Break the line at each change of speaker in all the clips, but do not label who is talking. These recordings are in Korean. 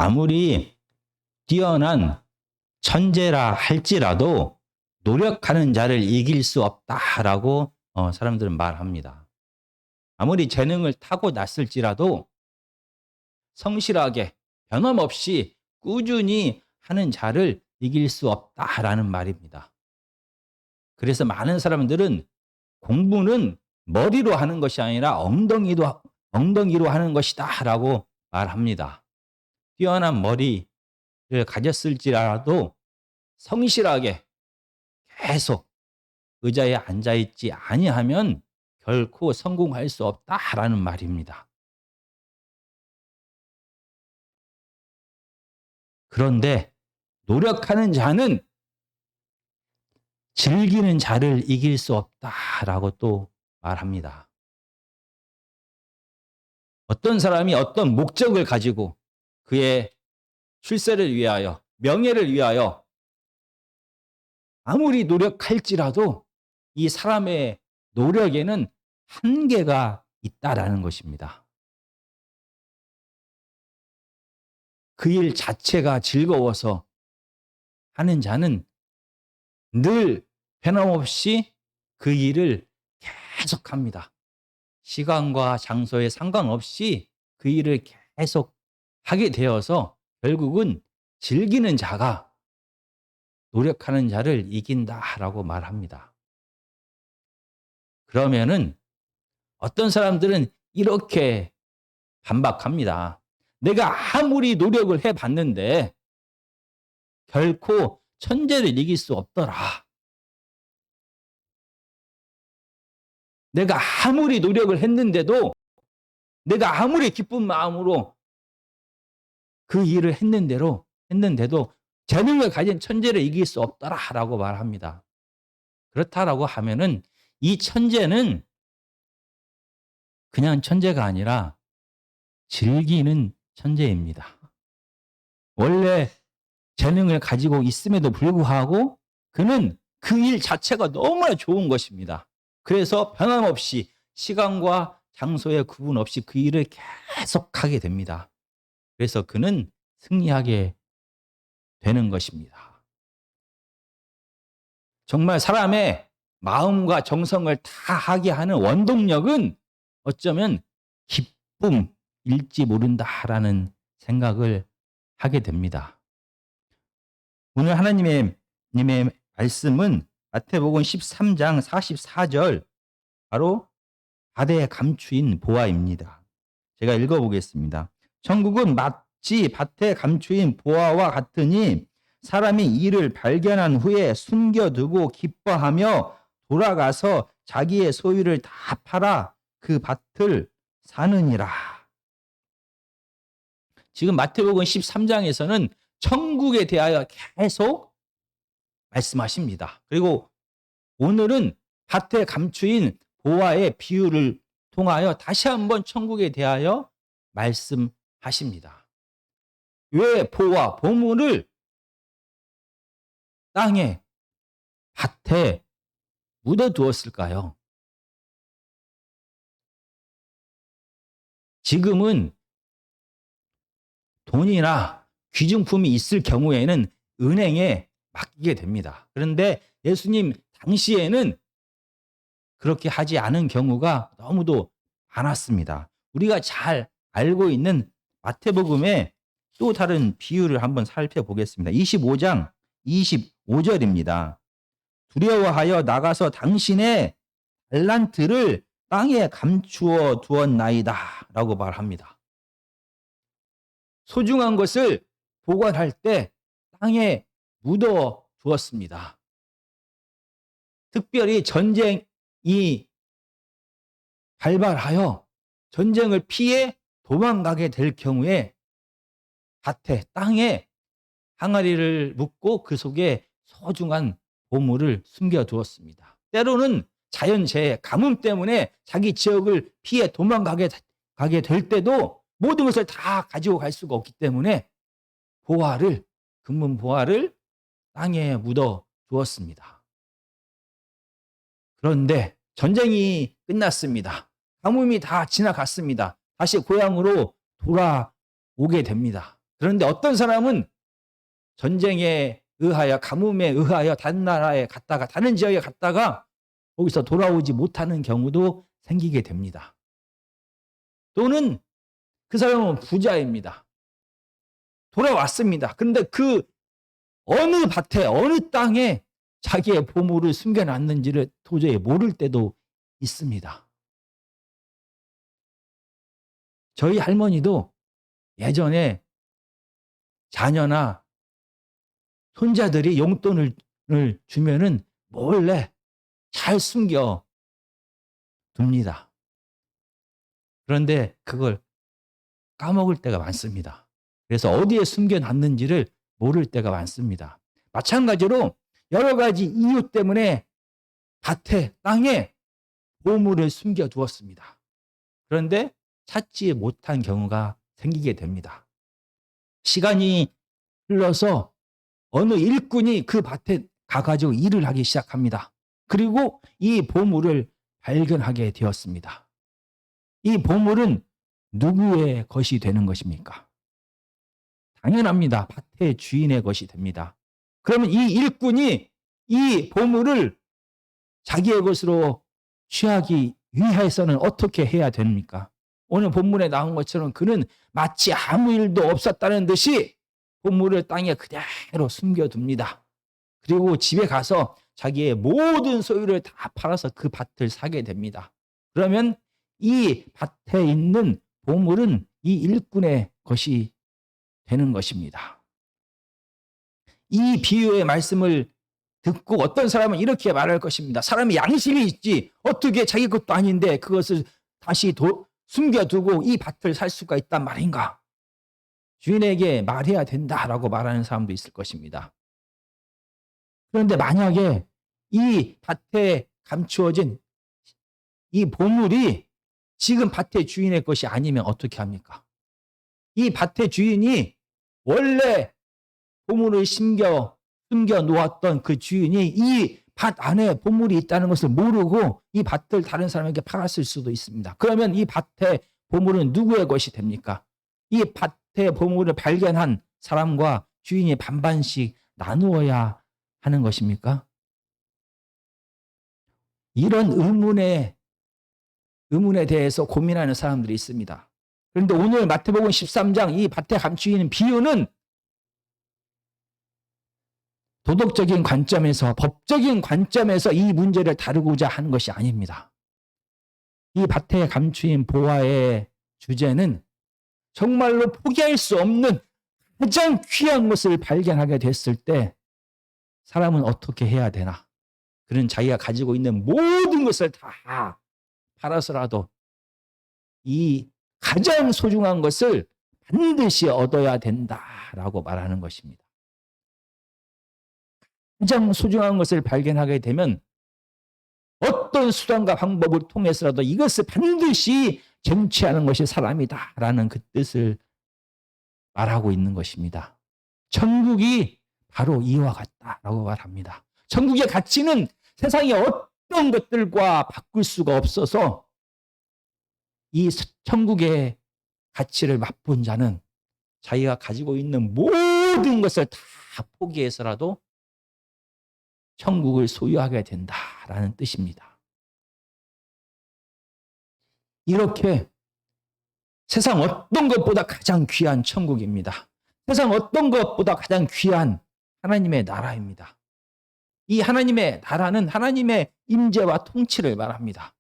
아무리 뛰어난 천재라 할지라도 노력하는 자를 이길 수 없다라고 사람들은 말합니다. 아무리 재능을 타고났을지라도 성실하게 변함없이 꾸준히 하는 자를 이길 수 없다라는 말입니다. 그래서 많은 사람들은 공부는 머리로 하는 것이 아니라 엉덩이로 하는 것이다라고 말합니다. 뛰어난 머리를 가졌을지라도 성실하게 계속 의자에 앉아 있지 아니하면 결코 성공할 수 없다라는 말입니다. 그런데 노력하는 자는 즐기는 자를 이길 수 없다라고 또 말합니다. 어떤 사람이 어떤 목적을 가지고 그의 출세를 위하여, 명예를 위하여 아무리 노력할지라도 이 사람의 노력에는 한계가 있다라는 것입니다. 그 일 자체가 즐거워서 하는 자는 늘 변함없이 그 일을 계속합니다. 시간과 장소에 상관없이 그 일을 계속 하게 되어서 결국은 즐기는 자가 노력하는 자를 이긴다라고 말합니다. 그러면은 어떤 사람들은 이렇게 반박합니다. 내가 아무리 노력을 해봤는데 결코 천재를 이길 수 없더라. 내가 아무리 노력을 했는데도, 내가 아무리 기쁜 마음으로 그 일을 했는데도 재능을 가진 천재를 이길 수 없더라라고 말합니다. 그렇다라고 하면은 이 천재는 그냥 천재가 아니라 즐기는 천재입니다. 원래 재능을 가지고 있음에도 불구하고 그는 그 일 자체가 너무나 좋은 것입니다. 그래서 변함없이 시간과 장소에 구분 없이 그 일을 계속하게 됩니다. 그래서 그는 승리하게 되는 것입니다. 정말 사람의 마음과 정성을 다 하게 하는 원동력은 어쩌면 기쁨일지 모른다라는 생각을 하게 됩니다. 오늘 하나님의 말씀은 마태복음 13장 44절 바로 밭에 감추인 보화입니다. 제가 읽어보겠습니다. 천국은 마치 밭에 감추인 보화와 같으니 사람이 이를 발견한 후에 숨겨두고 기뻐하며 돌아가서 자기의 소유를 다 팔아 그 밭을 사느니라. 지금 마태복음 13장에서는 천국에 대하여 계속 말씀하십니다. 그리고 오늘은 밭에 감추인 보화의 비유를 통하여 다시 한번 천국에 대하여 말씀하십니다. 왜 보화, 보물을 땅에, 밭에 묻어두었을까요? 지금은 돈이나 귀중품이 있을 경우에는 은행에 맡기게 됩니다. 그런데 예수님 당시에는 그렇게 하지 않은 경우가 너무도 많았습니다. 우리가 잘 알고 있는 마태복음의 또 다른 비유를 한번 살펴보겠습니다. 25장 25절입니다. 두려워하여 나가서 당신의 달란트를 땅에 감추어 두었나이다 라고 말합니다. 소중한 것을 보관할 때 땅에 묻어 두었습니다. 특별히 전쟁이 발발하여 전쟁을 피해 도망가게 될 경우에 밭에, 땅에 항아리를 묻고 그 속에 소중한 보물을 숨겨두었습니다. 때로는 자연재해, 가뭄 때문에 자기 지역을 피해 도망가게 될 때도 모든 것을 다 가지고 갈 수가 없기 때문에 금문 보화를 땅에 묻어 두었습니다. 그런데 전쟁이 끝났습니다. 가뭄이 다 지나갔습니다. 다시 고향으로 돌아오게 됩니다. 그런데 어떤 사람은 전쟁에 의하여, 가뭄에 의하여 다른 나라에 갔다가, 다른 지역에 갔다가 거기서 돌아오지 못하는 경우도 생기게 됩니다. 또는 그 사람은 부자입니다. 돌아왔습니다. 그런데 그 어느 밭에, 어느 땅에 자기의 보물을 숨겨놨는지를 도저히 모를 때도 있습니다. 저희 할머니도 예전에 자녀나 손자들이 용돈을 주면은 몰래 잘 숨겨 둡니다. 그런데 그걸 까먹을 때가 많습니다. 그래서 어디에 숨겨놨는지를 모를 때가 많습니다. 마찬가지로 여러 가지 이유 때문에 밭에, 땅에 보물을 숨겨두었습니다. 그런데 찾지 못한 경우가 생기게 됩니다. 시간이 흘러서 어느 일꾼이 그 밭에 가가지고 일을 하기 시작합니다. 그리고 이 보물을 발견하게 되었습니다. 이 보물은 누구의 것이 되는 것입니까? 당연합니다. 밭의 주인의 것이 됩니다. 그러면 이 일꾼이 이 보물을 자기의 것으로 취하기 위해서는 어떻게 해야 됩니까? 오늘 본문에 나온 것처럼 그는 마치 아무 일도 없었다는 듯이 보물을 땅에 그대로 숨겨둡니다. 그리고 집에 가서 자기의 모든 소유를 다 팔아서 그 밭을 사게 됩니다. 그러면 이 밭에 있는 보물은 이 일꾼의 것이 되는 것입니다. 이 비유의 말씀을 듣고 어떤 사람은 이렇게 말할 것입니다. 사람이 양심이 있지 어떻게 자기 것도 아닌데 그것을 다시 숨겨두고 이 밭을 살 수가 있단 말인가? 주인에게 말해야 된다라고 말하는 사람도 있을 것입니다. 그런데 만약에 이 밭에 감추어진 이 보물이 지금 밭의 주인의 것이 아니면 어떻게 합니까? 이 밭의 주인이 원래 보물을 숨겨 놓았던 그 주인이 이 밭 안에 보물이 있다는 것을 모르고 이 밭을 다른 사람에게 팔았을 수도 있습니다. 그러면 이 밭의 보물은 누구의 것이 됩니까? 이 밭의 보물을 발견한 사람과 주인이 반반씩 나누어야 하는 것입니까? 이런 의문에 대해서 고민하는 사람들이 있습니다. 그런데 오늘 마태복음 13장 이 밭에 감추이는 비유는 도덕적인 관점에서, 법적인 관점에서 이 문제를 다루고자 하는 것이 아닙니다. 이 밭에 감추인 보화의 주제는 정말로 포기할 수 없는 가장 귀한 것을 발견하게 됐을 때 사람은 어떻게 해야 되나? 그는 자기가 가지고 있는 모든 것을 다 팔아서라도 이 가장 소중한 것을 반드시 얻어야 된다라고 말하는 것입니다. 가장 소중한 것을 발견하게 되면 어떤 수단과 방법을 통해서라도 이것을 반드시 쟁취하는 것이 사람이다라는 그 뜻을 말하고 있는 것입니다. 천국이 바로 이와 같다라고 말합니다. 천국의 가치는 세상의 어떤 것들과 바꿀 수가 없어서 이 천국의 가치를 맛본 자는 자기가 가지고 있는 모든 것을 다 포기해서라도 천국을 소유하게 된다라는 뜻입니다. 이렇게 세상 어떤 것보다 가장 귀한 천국입니다. 세상 어떤 것보다 가장 귀한 하나님의 나라입니다. 이 하나님의 나라는 하나님의 임재와 통치를 말합니다.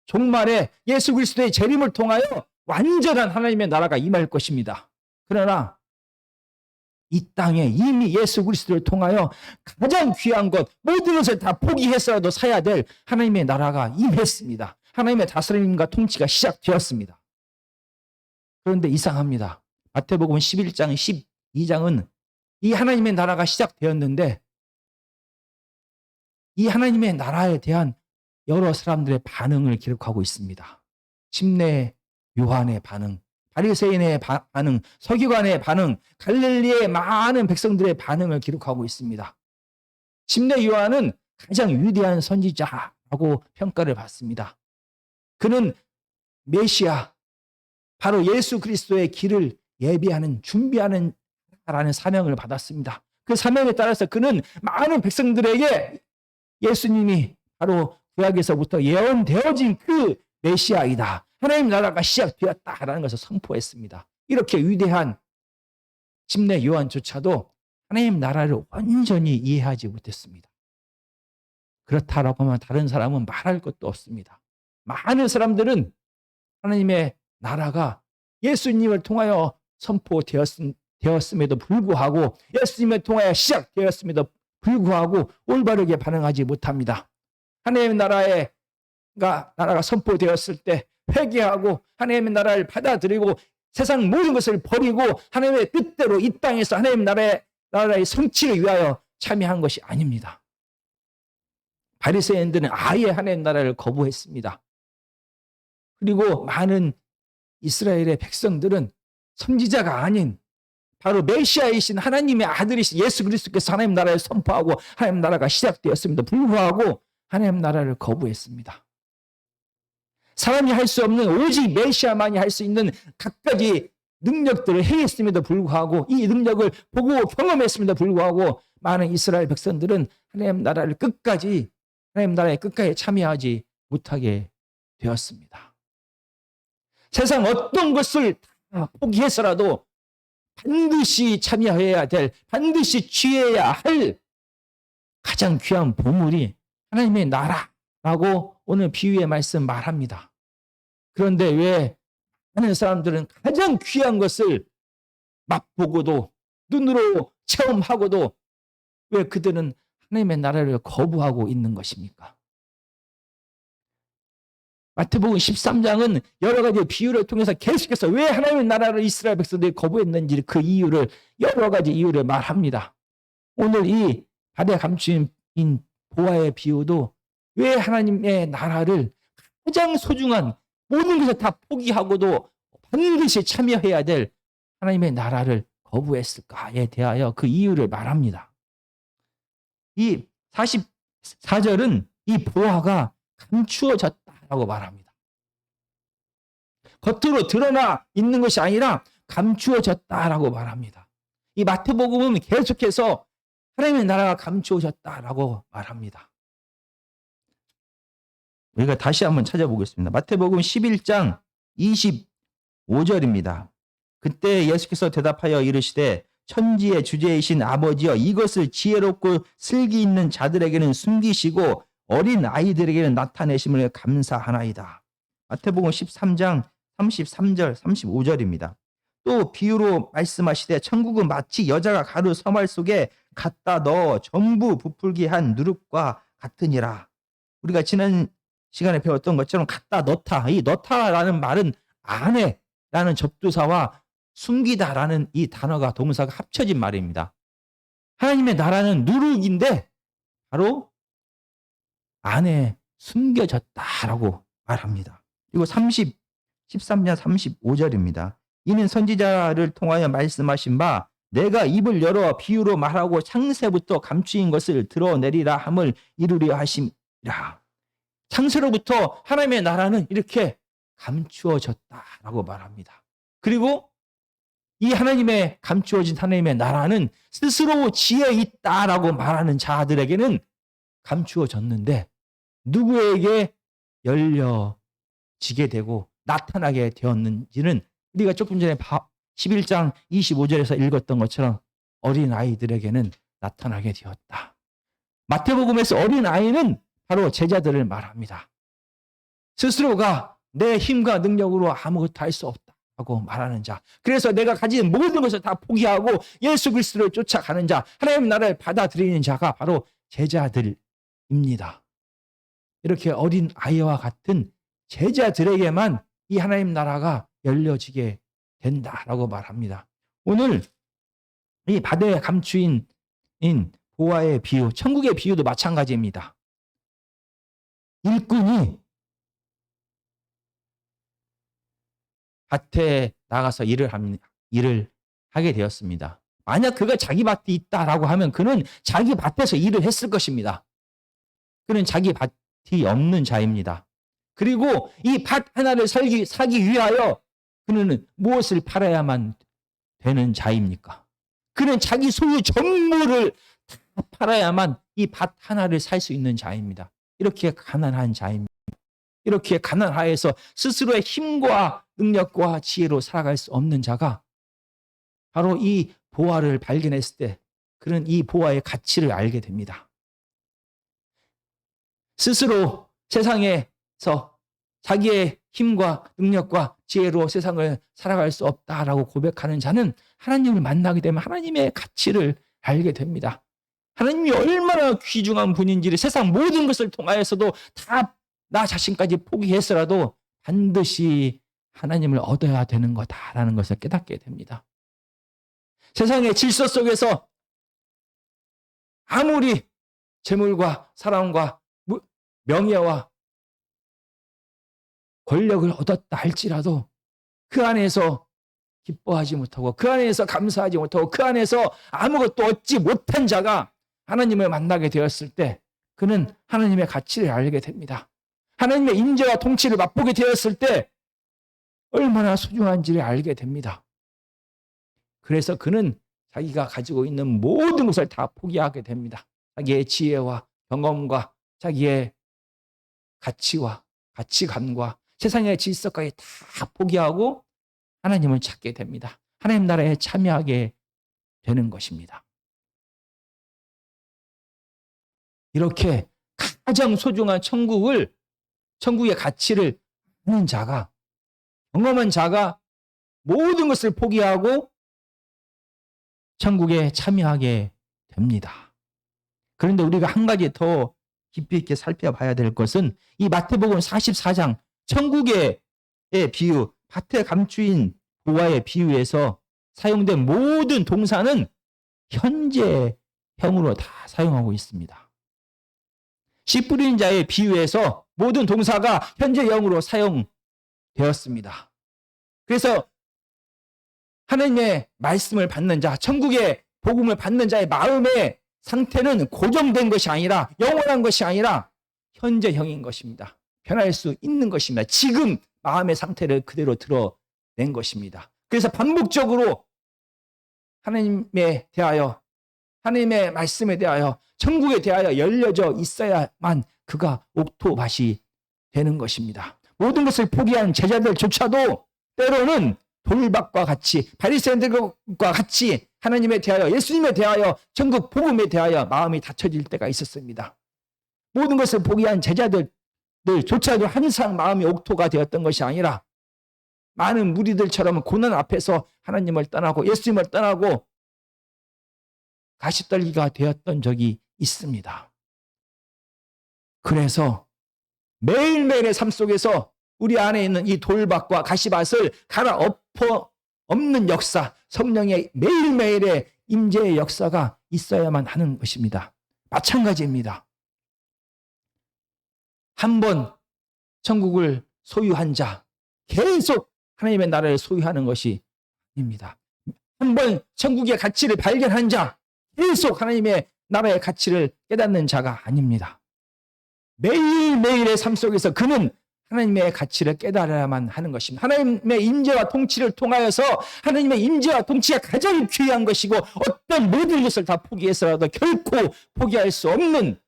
종말에 예수 그리스도의 재림을 통하여 완전한 하나님의 나라가 임할 것입니다. 그러나 이 땅에 이미 예수 그리스도를 통하여 가장 귀한 것, 모든 것을 다 포기해서라도 사야 될 하나님의 나라가 임했습니다. 하나님의 다스림과 통치가 시작되었습니다. 그런데 이상합니다. 마태복음 11장, 12장은 이 하나님의 나라가 시작되었는데 이 하나님의 나라에 대한 여러 사람들의 반응을 기록하고 있습니다. 침례 요한의 반응, 바리새인의 반응, 서기관의 반응, 갈릴리의 많은 백성들의 반응을 기록하고 있습니다. 침례 요한은 가장 위대한 선지자라고 평가를 받습니다. 그는 메시아, 바로 예수 그리스도의 길을 예비하는, 준비하는 라는 사명을 받았습니다. 그 사명에 따라서 그는 많은 백성들에게 예수님이 바로 구약에서부터 예언되어진 그 메시아이다, 하나님 나라가 시작되었다라는 것을 선포했습니다. 이렇게 위대한 침례 요한조차도 하나님 나라를 완전히 이해하지 못했습니다. 그렇다라고 하면 다른 사람은 말할 것도 없습니다. 많은 사람들은 하나님의 나라가 예수님을 통하여 선포되었음에도 불구하고, 예수님을 통하여 시작되었음에도 불구하고 올바르게 반응하지 못합니다. 하나님의 나라가 선포되었을 때 회개하고 하나님의 나라를 받아들이고 세상 모든 것을 버리고 하나님의 뜻대로 이 땅에서 하나님의 나라의 성취를 위하여 참여한 것이 아닙니다. 바리새인들은 아예 하나님의 나라를 거부했습니다. 그리고 많은 이스라엘의 백성들은 선지자가 아닌 바로 메시아이신 하나님의 아들이신 예수 그리스도께서 하나님 나라를 선포하고 하나님 나라가 시작되었음에도 불구하고 하나님 나라를 거부했습니다. 사람이 할 수 없는 오직 메시아만이 할 수 있는 갖가지 능력들을 행했음에도 불구하고, 이 능력을 보고 경험했음에도 불구하고 많은 이스라엘 백성들은 하나님 나라의 끝까지 참여하지 못하게 되었습니다. 세상 어떤 것을 다 포기해서라도 반드시 참여해야 될, 반드시 취해야 할 가장 귀한 보물이 하나님의 나라라고 오늘 비유의 말씀 말합니다. 그런데 왜 많은 사람들은 가장 귀한 것을 맛보고도 눈으로 체험하고도 왜 그들은 하나님의 나라를 거부하고 있는 것입니까? 마태복음 13장은 여러 가지 비유를 통해서 계속해서 왜 하나님의 나라를 이스라엘 백성들이 거부했는지 그 이유를, 여러 가지 이유를 말합니다. 오늘 이 바다에 감추인 보화의 비유도 왜 하나님의 나라를 가장 소중한 모든 것을 다 포기하고도 반드시 참여해야 될 하나님의 나라를 거부했을까에 대하여 그 이유를 말합니다. 이 44절은 이 보화가 감추어졌다라고 말합니다. 겉으로 드러나 있는 것이 아니라 감추어졌다라고 말합니다. 이 마태복음은 계속해서 하나님의 나라가 감추어졌다라고 말합니다. 우리가 다시 한번 찾아보겠습니다. 마태복음 11장 25절입니다. 그때 예수께서 대답하여 이르시되 천지의 주제이신 아버지여, 이것을 지혜롭고 슬기 있는 자들에게는 숨기시고 어린 아이들에게는 나타내심을 감사하나이다. 마태복음 13장 33절 35절입니다. 또 비유로 말씀하시되 천국은 마치 여자가 가루 서말 속에 갖다 넣어 전부 부풀게 한 누룩과 같으니라. 우리가 지난 시간에 배웠던 것처럼 갖다 넣다, 이 넣다라는 말은 안에라는 접두사와 숨기다라는 이 단어가, 동사가 합쳐진 말입니다. 하나님의 나라는 누룩인데 바로 안에 숨겨졌다라고 말합니다. 그리고 13장 35절입니다. 이는 선지자를 통하여 말씀하신 바 내가 입을 열어 비유로 말하고 창세부터 감추인 것을 드러내리라 함을 이루려 하심이라. 창세로부터 하나님의 나라는 이렇게 감추어졌다라고 말합니다. 그리고 이 하나님의 감추어진 하나님의 나라는 스스로 지혜 있다라고 말하는 자들에게는 감추어졌는데 누구에게 열려지게 되고 나타나게 되었는지는 우리가 조금 전에 11장 25절에서 읽었던 것처럼 어린 아이들에게는 나타나게 되었다. 마태복음에서 어린 아이는 바로 제자들을 말합니다. 스스로가 내 힘과 능력으로 아무것도 할 수 없다고 말하는 자, 그래서 내가 가진 모든 것을 다 포기하고 예수 그리스도를 쫓아가는 자, 하나님의 나라를 받아들이는 자가 바로 제자들입니다. 이렇게 어린 아이와 같은 제자들에게만 이 하나님 나라가 열려지게 된다라고 말합니다. 오늘 이 바다에 감추인 보화의 비유, 천국의 비유도 마찬가지입니다. 일꾼이 밭에 나가서 일을 하게 되었습니다. 만약 그가 자기 밭이 있다라고 하면 그는 자기 밭에서 일을 했을 것입니다. 그는 자기 밭이 없는 자입니다. 그리고 이 밭 하나를 사기 위하여 그는 무엇을 팔아야만 되는 자입니까? 그는 자기 소유 전부를 다 팔아야만 이 밭 하나를 살 수 있는 자입니다. 이렇게 가난한 자입니다. 이렇게 가난하여서 스스로의 힘과 능력과 지혜로 살아갈 수 없는 자가 바로 이 보화를 발견했을 때 그는 이 보화의 가치를 알게 됩니다. 스스로 세상에서 자기의 힘과 능력과 지혜로 세상을 살아갈 수 없다라고 고백하는 자는 하나님을 만나게 되면 하나님의 가치를 알게 됩니다. 하나님이 얼마나 귀중한 분인지를 세상 모든 것을 통하여서도 다 나 자신까지 포기해서라도 반드시 하나님을 얻어야 되는 거다라는 것을 깨닫게 됩니다. 세상의 질서 속에서 아무리 재물과 사랑과 명예와 권력을 얻었다 할지라도 그 안에서 기뻐하지 못하고 그 안에서 감사하지 못하고 그 안에서 아무것도 얻지 못한 자가 하나님을 만나게 되었을 때 그는 하나님의 가치를 알게 됩니다. 하나님의 임재와 통치를 맛보게 되었을 때 얼마나 소중한지를 알게 됩니다. 그래서 그는 자기가 가지고 있는 모든 것을 다 포기하게 됩니다. 자기의 지혜와 경험과 자기의 가치와 가치관과 세상의 질서까지 다 포기하고 하나님을 찾게 됩니다. 하나님 나라에 참여하게 되는 것입니다. 이렇게 가장 소중한 천국의 가치를 아는 자가, 경험한 자가 모든 것을 포기하고 천국에 참여하게 됩니다. 그런데 우리가 한 가지 더 깊이 있게 살펴봐야 될 것은 이 마태복음 44장 천국의 비유, 밭에 감추인 보화의 비유에서 사용된 모든 동사는 현재형으로 다 사용하고 있습니다. 씨 뿌리는 자의 비유에서 모든 동사가 현재형으로 사용되었습니다. 그래서 하나님의 말씀을 받는 자, 천국의 복음을 받는 자의 마음의 상태는 고정된 것이 아니라 영원한 것이 아니라 현재형인 것입니다. 변할 수 있는 것입니다. 지금 마음의 상태를 그대로 드러낸 것입니다. 그래서 반복적으로 하나님에 대하여, 하나님의 말씀에 대하여, 천국에 대하여 열려져 있어야만 그가 옥토밭이 되는 것입니다. 모든 것을 포기한 제자들조차도 때로는 돌밭과 같이, 바리새인들과 같이 하나님에 대하여, 예수님에 대하여, 천국 복음에 대하여 마음이 닫혀질 때가 있었습니다. 모든 것을 포기한 제자들조차도 항상 마음이 옥토가 되었던 것이 아니라 많은 무리들처럼 고난 앞에서 하나님을 떠나고 예수님을 떠나고 가시떨기가 되었던 적이 있습니다. 그래서 매일매일의 삶 속에서 우리 안에 있는 이 돌밭과 가시밭을 갈아엎어 없는 역사, 성령의 매일매일의 임재의 역사가 있어야만 하는 것입니다. 마찬가지입니다. 한번 천국을 소유한 자, 계속 하나님의 나라를 소유하는 것이 아닙니다. 한번 천국의 가치를 발견한 자, 계속 하나님의 나라의 가치를 깨닫는 자가 아닙니다. 매일매일의 삶 속에서 그는 하나님의 가치를 깨달아야만 하는 것입니다. 하나님의 임재와 통치를 통하여서 하나님의 임재와 통치가 가장 귀한 것이고 어떤 모든 것을 다 포기해서라도 결코 포기할 수 없는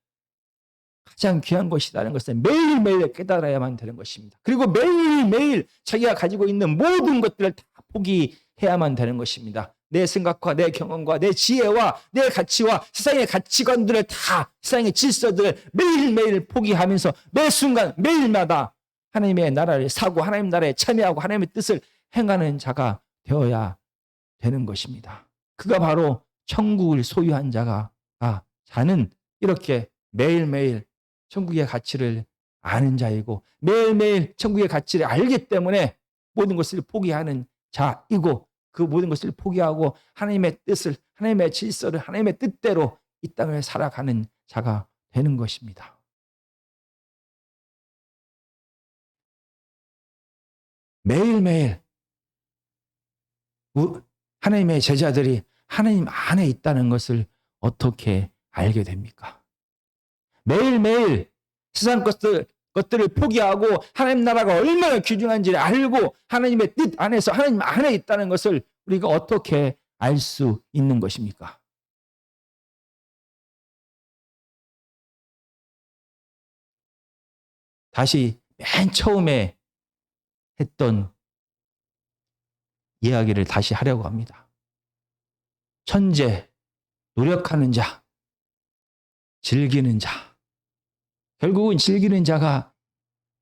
가장 귀한 것이라는 것을 매일매일 깨달아야만 되는 것입니다. 그리고 매일매일 자기가 가지고 있는 모든 것들을 다 포기해야만 되는 것입니다. 내 생각과 내 경험과 내 지혜와 내 가치와 세상의 가치관들을 다, 세상의 질서들을 매일매일 포기하면서 매 순간 매일마다 하나님의 나라를 사고 하나님 나라에 참여하고 하나님의 뜻을 행하는 자가 되어야 되는 것입니다. 그가 바로 천국을 소유한 자는 이렇게 매일매일 천국의 가치를 아는 자이고 매일매일 천국의 가치를 알기 때문에 모든 것을 포기하는 자이고 그 모든 것을 포기하고 하나님의 뜻을, 하나님의 질서를 하나님의 뜻대로 이 땅을 살아가는 자가 되는 것입니다. 매일매일 하나님의 제자들이 하나님 안에 있다는 것을 어떻게 알게 됩니까? 매일매일 세상 것들을 포기하고 하나님 나라가 얼마나 귀중한지를 알고 하나님의 뜻 안에서 하나님 안에 있다는 것을 우리가 어떻게 알 수 있는 것입니까? 다시 맨 처음에 했던 이야기를 다시 하려고 합니다. 천재, 노력하는 자, 즐기는 자. 결국은 즐기는 자가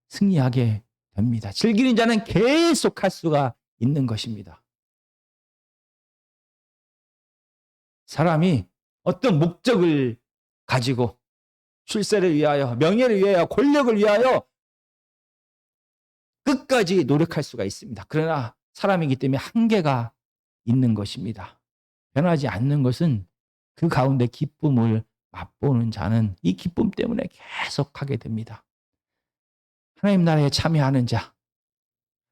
승리하게 됩니다. 즐기는 자는 계속 할 수가 있는 것입니다. 사람이 어떤 목적을 가지고 출세를 위하여, 명예를 위하여, 권력을 위하여 끝까지 노력할 수가 있습니다. 그러나 사람이기 때문에 한계가 있는 것입니다. 변하지 않는 것은 그 가운데 기쁨을 맛보는 자는 이 기쁨 때문에 계속하게 됩니다. 하나님 나라에 참여하는 자,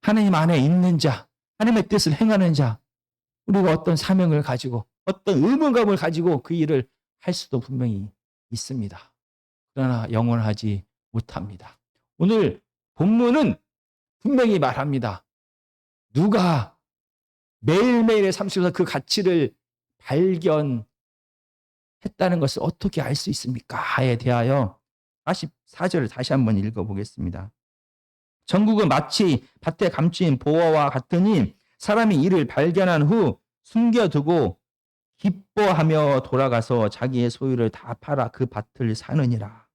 하나님 안에 있는 자, 하나님의 뜻을 행하는 자, 우리가 어떤 사명을 가지고 어떤 의무감을 가지고 그 일을 할 수도 분명히 있습니다. 그러나 영원하지 못합니다. 오늘 본문은 분명히 말합니다. 누가 매일매일의 삶 속에서 그 가치를 발견했다는 것을 어떻게 알 수 있습니까?에 대하여 44절을 다시 한번 읽어보겠습니다. 전국은 마치 밭에 감추인 보화와 같으니 사람이 이를 발견한 후 숨겨두고 기뻐하며 돌아가서 자기의 소유를 다 팔아 그 밭을 사느니라.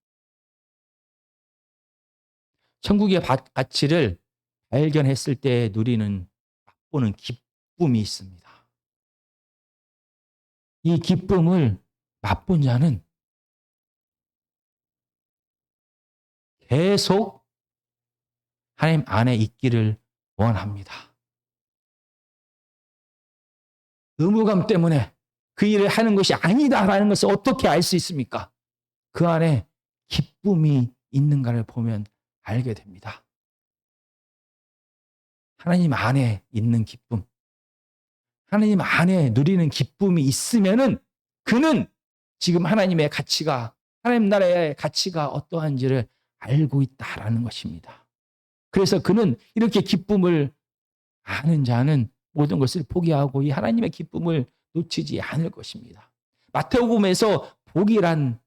천국의 밭 가치를 발견했을 때 누리는 맛보는 기쁨이 있습니다. 이 기쁨을 맛본 자는 계속 하나님 안에 있기를 원합니다. 의무감 때문에 그 일을 하는 것이 아니다라는 것을 어떻게 알 수 있습니까? 그 안에 기쁨이 있는가를 보면 알게 됩니다. 하나님 안에 있는 기쁨, 하나님 안에 누리는 기쁨이 있으면은 그는 지금 하나님의 가치가, 하나님 나라의 가치가 어떠한지를 알고 있다라는 것입니다. 그래서 그는 이렇게 기쁨을 아는 자는 모든 것을 포기하고 이 하나님의 기쁨을 놓치지 않을 것입니다. 마태복음에서 복이란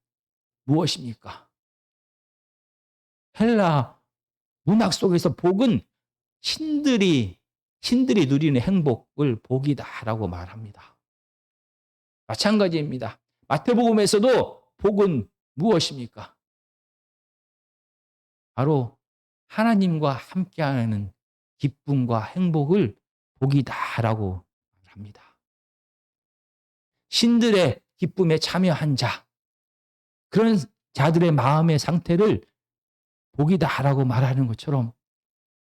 무엇입니까? 헬라 문학 속에서 복은 신들이 누리는 행복을 복이다라고 말합니다. 마찬가지입니다. 마태복음에서도 복은 무엇입니까? 바로 하나님과 함께하는 기쁨과 행복을 복이다라고 말합니다. 신들의 기쁨에 참여한 자, 그런 자들의 마음의 상태를 복이다라고 말하는 것처럼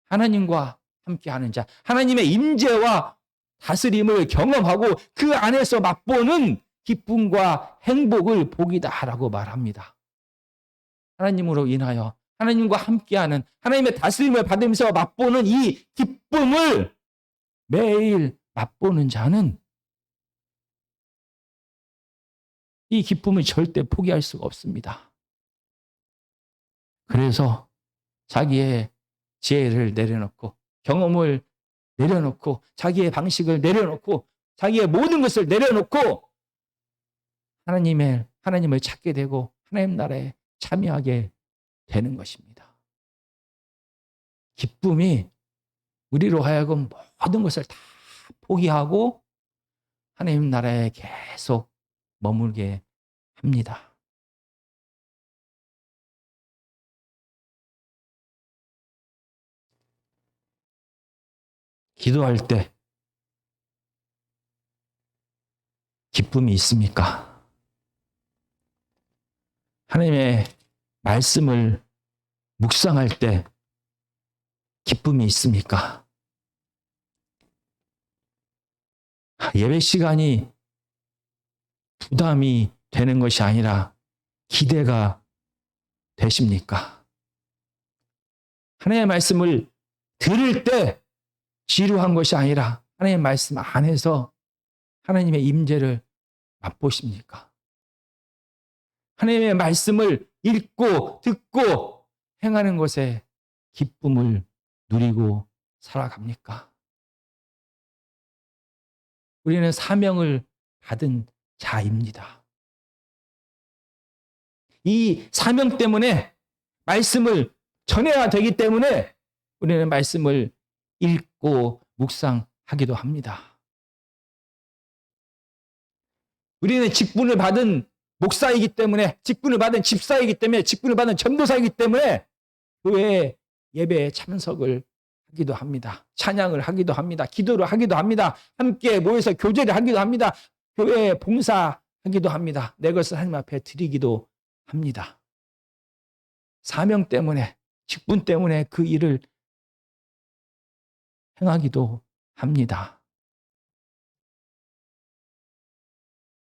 하나님과 함께하는 자, 하나님의 임재와 다스림을 경험하고 그 안에서 맛보는 기쁨과 행복을 복이다라고 말합니다. 하나님으로 인하여 하나님과 함께하는 하나님의 다스림을 받으면서 맛보는 이 기쁨을 매일 맛보는 자는 이 기쁨을 절대 포기할 수가 없습니다. 그래서 자기의 지혜를 내려놓고 경험을 내려놓고 자기의 방식을 내려놓고 자기의 모든 것을 내려놓고 하나님을 찾게 되고 하나님 나라에 참여하게 되는 것입니다. 기쁨이 우리로 하여금 모든 것을 다 포기하고 하나님 나라에 계속 머물게 합니다. 기도할 때 기쁨이 있습니까? 하나님의 말씀을 묵상할 때 기쁨이 있습니까? 예배 시간이 부담이 되는 것이 아니라 기대가 되십니까? 하나님의 말씀을 들을 때 지루한 것이 아니라 하나님의 말씀 안에서 하나님의 임재를 맛보십니까? 하나님의 말씀을 읽고 듣고 행하는 것에 기쁨을 누리고 살아갑니까? 우리는 사명을 받은 자입니다. 이 사명 때문에 말씀을 전해야 되기 때문에 우리는 말씀을 읽고 묵상하기도 합니다. 우리는 직분을 받은 목사이기 때문에, 직분을 받은 집사이기 때문에, 직분을 받은 전도사이기 때문에 교회 예배에 참석을 하기도 합니다. 찬양을 하기도 합니다. 기도를 하기도 합니다. 함께 모여서 교제를 하기도 합니다. 교회에 봉사하기도 합니다. 내 것을 하나님 앞에 드리기도 합니다. 사명 때문에, 직분 때문에 그 일을 행하기도 합니다.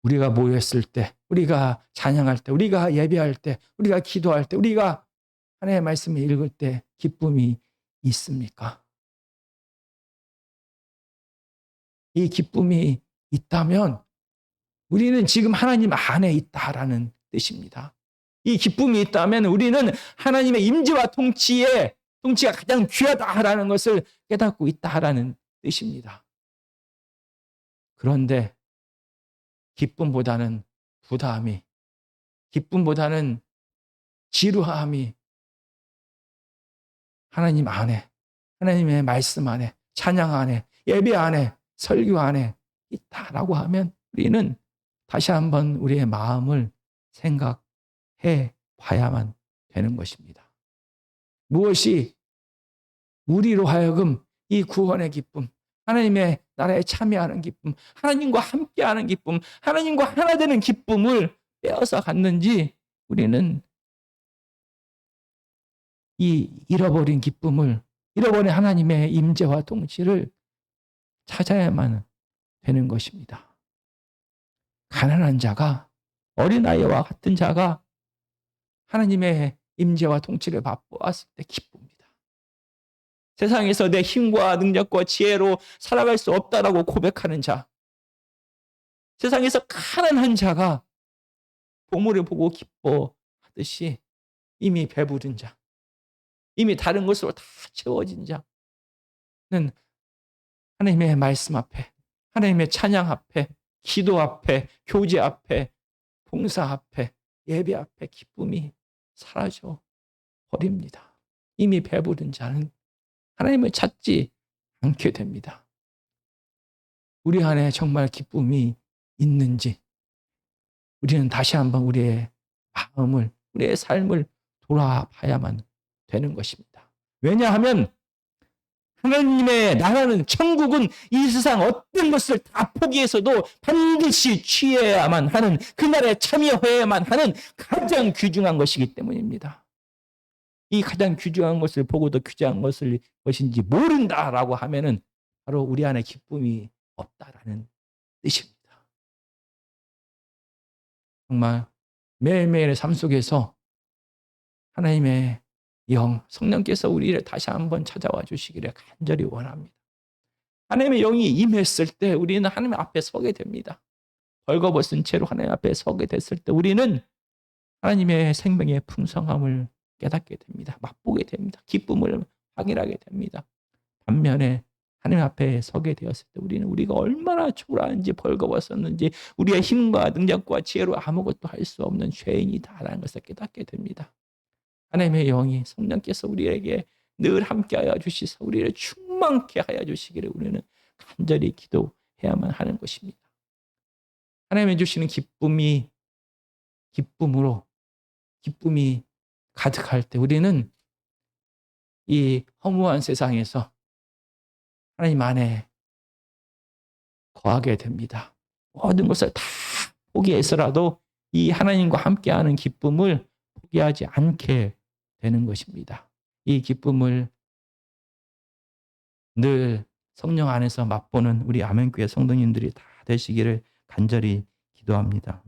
우리가 모였을 때, 우리가 찬양할 때, 우리가 예배할 때, 우리가 기도할 때, 우리가 하나님의 말씀을 읽을 때 기쁨이 있습니까? 이 기쁨이 있다면 우리는 지금 하나님 안에 있다라는 뜻입니다. 이 기쁨이 있다면 우리는 하나님의 임재와 통치가 가장 귀하다라는 것을 깨닫고 있다라는 뜻입니다. 그런데 기쁨보다는 부담이, 기쁨보다는 지루함이 하나님 안에, 하나님의 말씀 안에, 찬양 안에, 예배 안에, 설교 안에 있다라고 하면 우리는 다시 한번 우리의 마음을 생각해 봐야만 되는 것입니다. 무엇이 우리로 하여금 이 구원의 기쁨, 하나님의 나라에 참여하는 기쁨, 하나님과 함께하는 기쁨, 하나님과 하나 되는 기쁨을 빼앗아 갔는지 우리는 이 잃어버린 기쁨을, 잃어버린 하나님의 임재와 통치를 찾아야만 되는 것입니다. 가난한 자가, 어린아이와 같은 자가 하나님의 임재와 통치를 맛보았을 때 기쁩니다. 세상에서 내 힘과 능력과 지혜로 살아갈 수 없다라고 고백하는 자, 세상에서 가난한 자가 보물을 보고 기뻐하듯이 이미 배부른 자, 이미 다른 것으로 다 채워진 자는 하나님의 말씀 앞에, 하나님의 찬양 앞에, 기도 앞에, 교제 앞에, 봉사 앞에, 예배 앞에 기쁨이 사라져 버립니다. 이미 배부른 자는 하나님을 찾지 않게 됩니다. 우리 안에 정말 기쁨이 있는지 우리는 다시 한번 우리의 마음을, 우리의 삶을 돌아봐야만 되는 것입니다. 왜냐하면 하나님의 나라는, 천국은 이 세상 어떤 것을 다 포기해서도 반드시 취해야만 하는, 그날에 참여해야만 하는 가장 귀중한 것이기 때문입니다. 이 가장 귀중한 것을 보고도 귀중한 것인지 모른다라고 하면은 바로 우리 안에 기쁨이 없다라는 뜻입니다. 정말 매일매일의 삶 속에서 하나님의 영, 성령께서 우리를 다시 한번 찾아와 주시기를 간절히 원합니다. 하나님의 영이 임했을 때 우리는 하나님 앞에 서게 됩니다. 벌거벗은 채로 하나님 앞에 서게 됐을 때 우리는 하나님의 생명의 풍성함을 깨닫게 됩니다. 맛보게 됩니다. 기쁨을 확인하게 됩니다. 반면에 하나님 앞에 서게 되었을 때 우리가 얼마나 초라한지, 벌거벗었는지, 우리의 힘과 능력과 지혜로 아무것도 할 수 없는 죄인이다라는 것을 깨닫게 됩니다. 하나님의 영이, 성령께서 우리에게 늘 함께하여 주시사 우리를 충만케 하여 주시기를 우리는 간절히 기도해야만 하는 것입니다. 하나님이 주시는 기쁨이 가득할 때 우리는 이 허무한 세상에서 하나님 안에 거하게 됩니다. 모든 것을 다 포기해서라도 이 하나님과 함께하는 기쁨을 포기하지 않게 되는 것입니다. 이 기쁨을 늘 성령 안에서 맛보는 우리 아멘교회 성도님들이 다 되시기를 간절히 기도합니다.